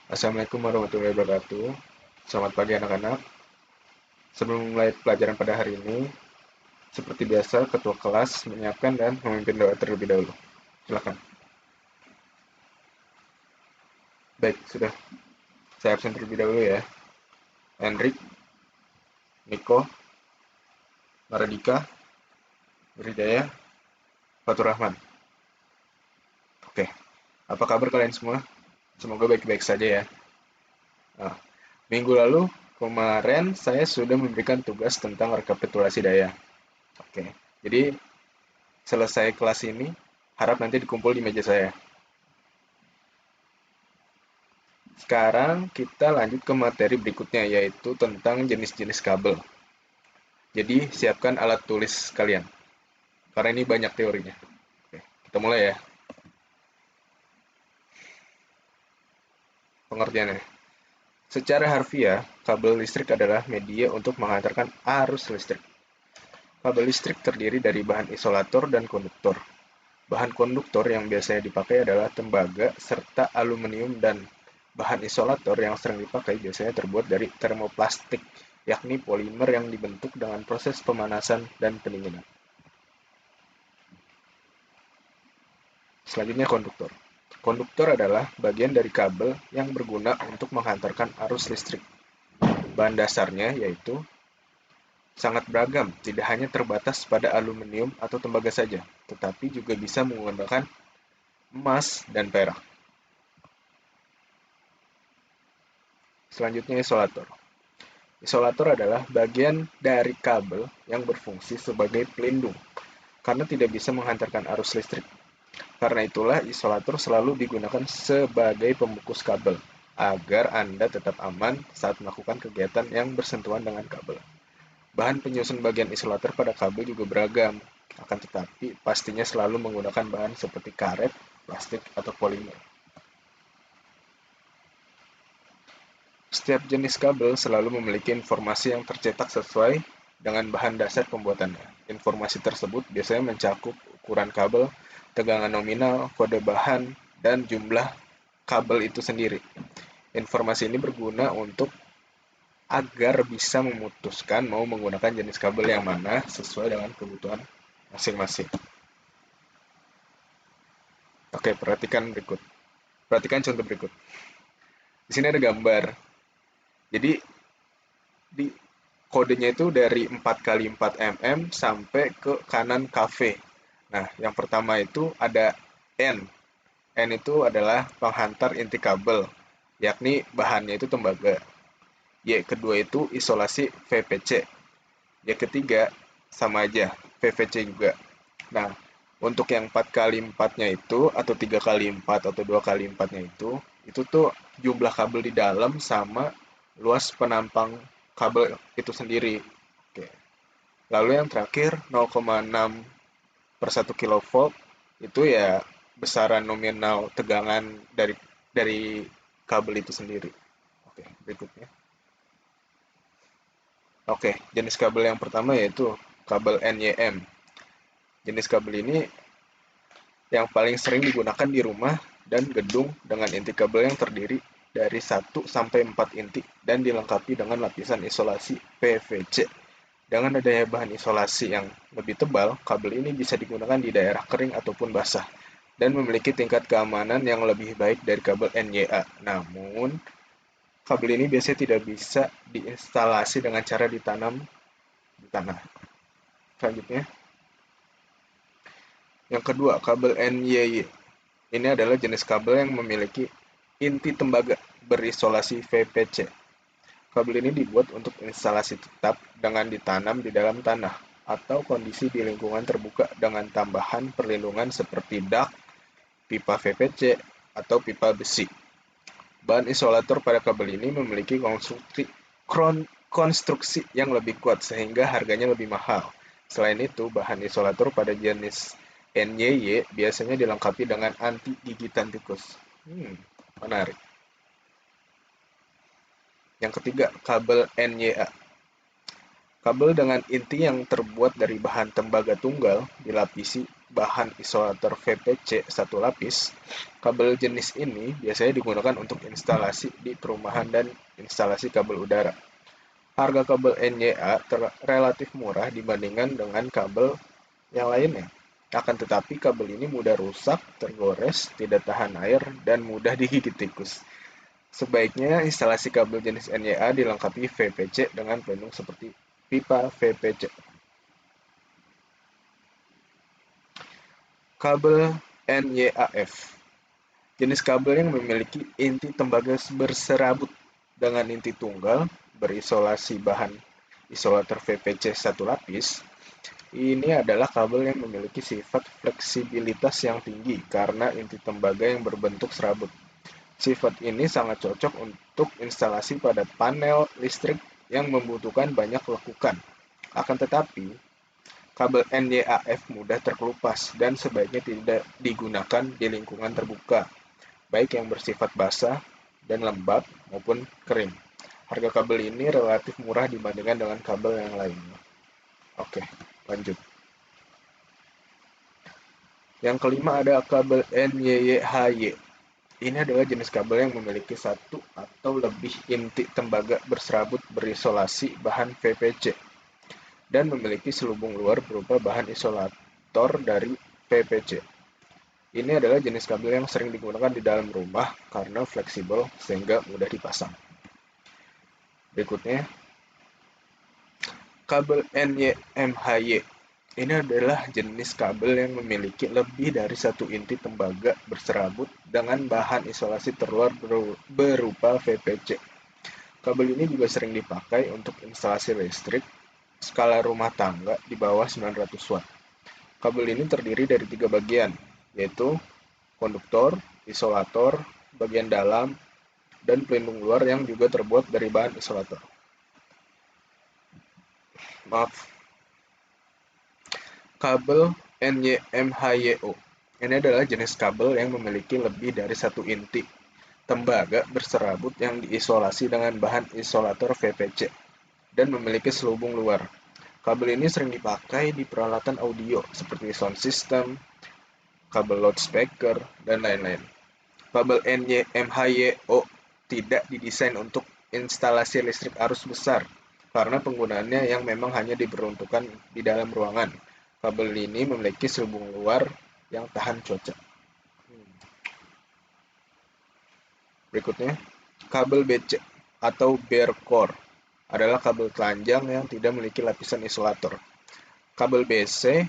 Assalamualaikum warahmatullahi wabarakatuh. Selamat pagi anak-anak. Sebelum mulai pelajaran pada hari ini, seperti biasa, ketua kelas menyiapkan dan memimpin doa terlebih dahulu. Silakan. Baik, sudah. Saya absen terlebih dahulu ya. Hendrik, Niko, Maradika, Bridaya, Fatur Rahman. Oke, apa kabar kalian semua? Semoga baik-baik saja ya. Nah, minggu lalu kemarin saya sudah memberikan tugas tentang rekapitulasi daya. Oke, jadi selesai kelas ini, harap nanti dikumpul di meja saya. Sekarang kita lanjut ke materi berikutnya, yaitu tentang jenis-jenis kabel. Jadi, siapkan alat tulis kalian, karena ini banyak teorinya. Oke, kita mulai ya. Pengertiannya. Secara harfiah, kabel listrik adalah media untuk menghantarkan arus listrik. Kabel listrik terdiri dari bahan isolator dan konduktor. Bahan konduktor yang biasanya dipakai adalah tembaga serta aluminium, dan bahan isolator yang sering dipakai biasanya terbuat dari termoplastik, yakni polimer yang dibentuk dengan proses pemanasan dan pendinginan. Selanjutnya konduktor. Konduktor adalah bagian dari kabel yang berguna untuk menghantarkan arus listrik. Bahan dasarnya yaitu sangat beragam, tidak hanya terbatas pada aluminium atau tembaga saja, tetapi juga bisa menggunakan emas dan perak. Selanjutnya isolator. Isolator adalah bagian dari kabel yang berfungsi sebagai pelindung karena tidak bisa menghantarkan arus listrik. Karena itulah isolator selalu digunakan sebagai pembungkus kabel agar Anda tetap aman saat melakukan kegiatan yang bersentuhan dengan kabel. Bahan penyusun bagian isolator pada kabel juga beragam, akan tetapi pastinya selalu menggunakan bahan seperti karet, plastik, atau polimer. Setiap jenis kabel selalu memiliki informasi yang tercetak sesuai dengan bahan dasar pembuatannya. Informasi tersebut biasanya mencakup ukuran kabel, tegangan nominal, kode bahan, dan jumlah kabel itu sendiri. Informasi ini berguna untuk agar bisa memutuskan mau menggunakan jenis kabel yang mana sesuai dengan kebutuhan masing-masing. Oke, Perhatikan contoh berikut. Di sini ada gambar. Jadi di kodenya itu dari 4 kali 4 mm sampai ke kanan kafe. Nah, yang pertama itu ada N. N itu adalah penghantar inti kabel, yakni bahannya itu tembaga. Y kedua itu isolasi VPC. Y ketiga sama aja, VVC juga. Nah, untuk yang 4 kali 4-nya itu, atau 3 kali 4 atau 2 kali 4-nya itu tuh jumlah kabel di dalam sama luas penampang kabel itu sendiri. Oke. Lalu yang terakhir 0,6 per 1 kilovolt itu ya besaran nominal tegangan dari kabel itu sendiri. Oke, berikutnya. Oke, jenis kabel yang pertama yaitu kabel NYM. Jenis kabel ini yang paling sering digunakan di rumah dan gedung dengan inti kabel yang terdiri dari 1 sampai 4 inti dan dilengkapi dengan lapisan isolasi PVC. Dengan adanya bahan isolasi yang lebih tebal, kabel ini bisa digunakan di daerah kering ataupun basah dan memiliki tingkat keamanan yang lebih baik dari kabel NYA. Namun, kabel ini biasanya tidak bisa diinstalasi dengan cara ditanam di tanah. Selanjutnya, yang kedua, kabel NYY. Ini adalah jenis kabel yang memiliki inti tembaga berisolasi VPC. Kabel ini dibuat untuk instalasi tetap dengan ditanam di dalam tanah atau kondisi di lingkungan terbuka dengan tambahan perlindungan seperti dak, pipa VPC, atau pipa besi. Bahan isolator pada kabel ini memiliki konstruksi yang lebih kuat sehingga harganya lebih mahal. Selain itu, bahan isolator pada jenis NYY biasanya dilengkapi dengan anti gigitan tikus. Menarik. Yang ketiga, kabel NYA. Kabel dengan inti yang terbuat dari bahan tembaga tunggal dilapisi bahan isolator VPC satu lapis. Kabel jenis ini biasanya digunakan untuk instalasi di perumahan dan instalasi kabel udara. Harga kabel NYA relatif murah dibandingkan dengan kabel yang lainnya. Akan tetapi kabel ini mudah rusak, tergores, tidak tahan air, dan mudah digigit tikus. Sebaiknya instalasi kabel jenis NYA dilengkapi VPC dengan pelindung seperti pipa VPC. Kabel NYAF. Jenis kabel yang memiliki inti tembaga berserabut dengan inti tunggal berisolasi bahan isolator VPC satu lapis. Ini adalah kabel yang memiliki sifat fleksibilitas yang tinggi karena inti tembaga yang berbentuk serabut. Sifat ini sangat cocok untuk instalasi pada panel listrik yang membutuhkan banyak lekukan. Akan tetapi, kabel NYAF mudah terkelupas dan sebaiknya tidak digunakan di lingkungan terbuka, baik yang bersifat basah dan lembab maupun kering. Harga kabel ini relatif murah dibandingkan dengan kabel yang lainnya. Oke, lanjut. Yang kelima ada kabel NYYHY. Ini adalah jenis kabel yang memiliki satu atau lebih inti tembaga berserabut berisolasi bahan VPC dan memiliki selubung luar berupa bahan isolator dari VPC. Ini adalah jenis kabel yang sering digunakan di dalam rumah karena fleksibel sehingga mudah dipasang. Berikutnya, kabel NYMHY. Ini adalah jenis kabel yang memiliki lebih dari satu inti tembaga berserabut dengan bahan isolasi terluar berupa VPC. Kabel ini juga sering dipakai untuk instalasi listrik skala rumah tangga di bawah 900 watt. Kabel ini terdiri dari 3 bagian, yaitu konduktor, isolator, bagian dalam, dan pelindung luar yang juga terbuat dari bahan isolator. Kabel NYMHYO. Ini adalah jenis kabel yang memiliki lebih dari satu inti tembaga berserabut yang diisolasi dengan bahan isolator VPC dan memiliki selubung luar. Kabel ini sering dipakai di peralatan audio seperti sound system, kabel loudspeaker, dan lain-lain. Kabel NYMHYO tidak didesain untuk instalasi listrik arus besar karena penggunaannya yang memang hanya diperuntukkan di dalam ruangan. Kabel ini memiliki selubung luar yang tahan cuaca. Berikutnya, kabel BC atau bare core adalah kabel telanjang yang tidak memiliki lapisan isolator. Kabel BC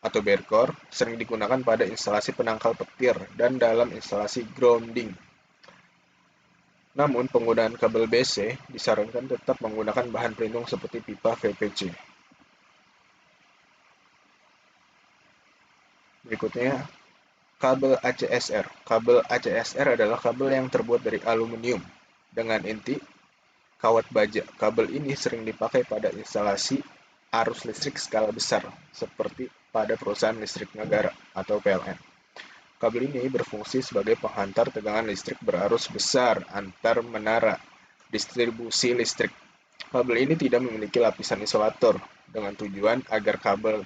atau bare core sering digunakan pada instalasi penangkal petir dan dalam instalasi grounding. Namun, penggunaan kabel BC disarankan tetap menggunakan bahan pelindung seperti pipa VPC. Berikutnya, kabel ACSR. Kabel ACSR adalah kabel yang terbuat dari aluminium dengan inti kawat baja. Kabel ini sering dipakai pada instalasi arus listrik skala besar, seperti pada perusahaan listrik negara atau PLN. Kabel ini berfungsi sebagai penghantar tegangan listrik berarus besar antar menara distribusi listrik. Kabel ini tidak memiliki lapisan isolator, dengan tujuan agar kabel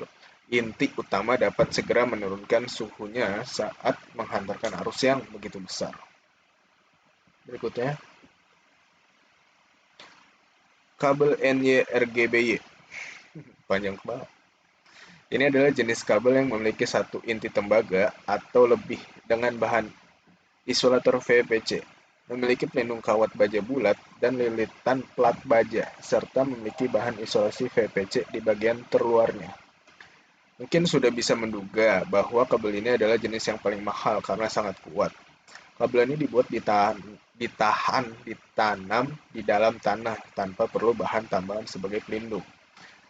inti utama dapat segera menurunkan suhunya saat menghantarkan arus yang begitu besar. Berikutnya, kabel NYRGBY. Panjang banget. Ini adalah jenis kabel yang memiliki satu inti tembaga atau lebih dengan bahan isolator VPC, memiliki pelindung kawat baja bulat dan lilitan plat baja, serta memiliki bahan isolasi VPC di bagian terluarnya. Mungkin sudah bisa menduga bahwa kabel ini adalah jenis yang paling mahal karena sangat kuat. Kabel ini dibuat ditanam di dalam tanah tanpa perlu bahan tambahan sebagai pelindung.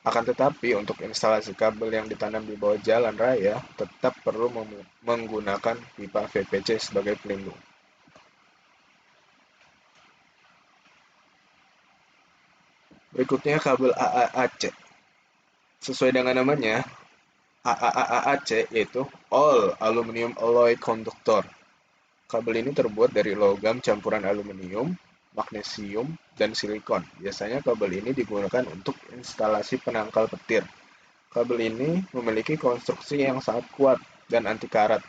Akan tetapi, untuk instalasi kabel yang ditanam di bawah jalan raya, tetap perlu menggunakan pipa VPC sebagai pelindung. Berikutnya, kabel AAAC. Sesuai dengan namanya, AAAC yaitu All Aluminium Alloy Conductor. Kabel ini terbuat dari logam campuran aluminium, magnesium, dan silikon. Biasanya kabel ini digunakan untuk instalasi penangkal petir. Kabel ini memiliki konstruksi yang sangat kuat dan anti karat,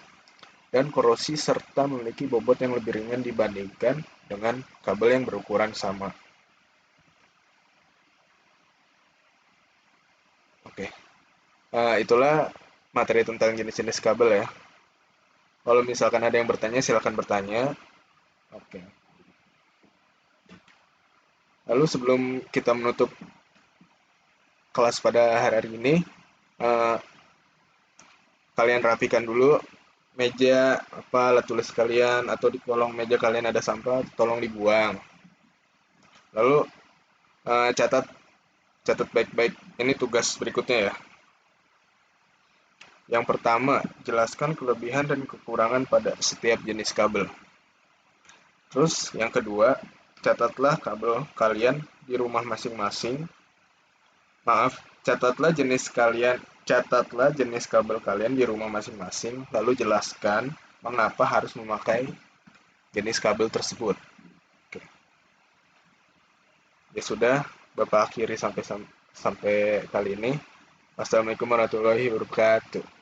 dan korosi serta memiliki bobot yang lebih ringan dibandingkan dengan kabel yang berukuran sama. Oke, itulah materi tentang jenis-jenis kabel ya. Kalau misalkan ada yang bertanya, silakan bertanya. Oke. Lalu sebelum kita menutup kelas pada hari ini, eh, kalian rapikan dulu meja apa alat tulis kalian, atau di kolong meja kalian ada sampah, tolong dibuang. Lalu catat catat baik-baik. Ini tugas berikutnya ya. Yang pertama, jelaskan kelebihan dan kekurangan pada setiap jenis kabel. Terus yang kedua, catatlah kabel kalian di rumah masing-masing. Maaf, catatlah jenis kabel kalian di rumah masing-masing, lalu jelaskan mengapa harus memakai jenis kabel tersebut. Oke. Ya sudah, Bapak akhiri sampai kali ini. Wassalamualaikum warahmatullahi wabarakatuh.